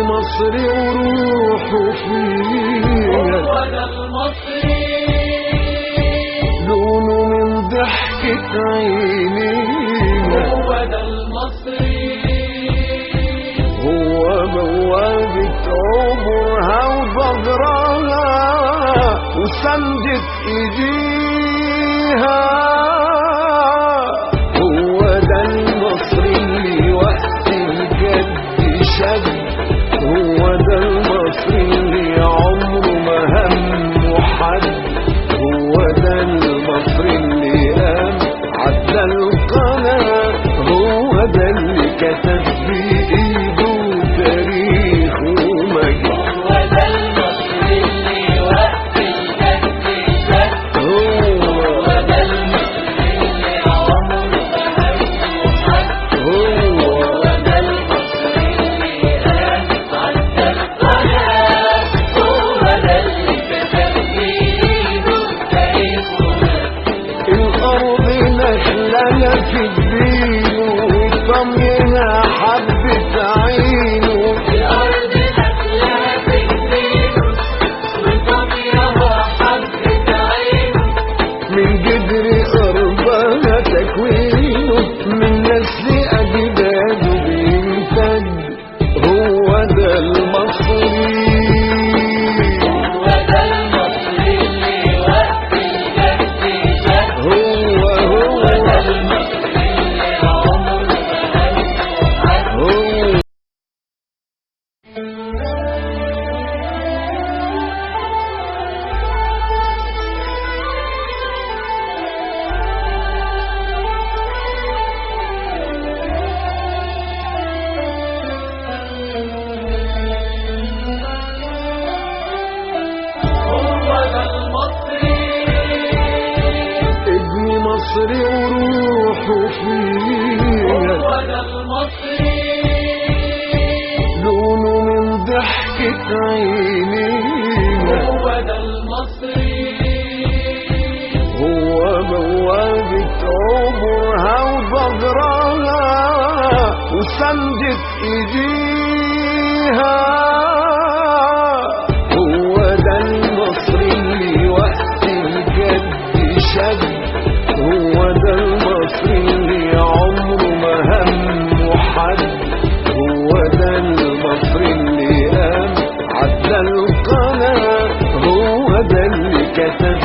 مصري وروحه فينا، هو ده المصري، لونه من ضحكة عينينا، هو ده المصري، هو بوابة عمرها وضجرها وسندة ايديها، هو ده المصري اللي وقت الجد شد، هو ده المصري اللي عمره ما همه حد، هو ده المصري اللي قام عدى القناة، هو ده اللي كتب بإيده تاريخ ومجد، هو ده المصري اللي وقت الجد شد، هو ده المصري اللي عمره ما همه حد، هو ده المصري اللي قام عدى القناة، هو ده اللي كتب بإيده تاريخ ومجد. الأرض نخلنا في الدين وطمينا حبة عينه، الأرض نخلها في جبينه وطميها حبة عينه، من جدر أرضها تكوينه، من نسل أجداده بيمتد، هو ده المصري، هو ده المصري اللي وقت الجد شد، هو ده المصري اللي عمره ما همه حد. هو هو ده المصري، ابن مصري وروحه فينا، هو ده المصري، لونه من ضحكة عينينا، هو ده المصري، هو بوابة عمرها وضجرها وسندة ايديها، هو ده المصري اللي وقت الجد شد، هو ده المصري اللي عمره ما همه حد، هو ده المصري اللي قام عدى القناة، هو ده اللي كتب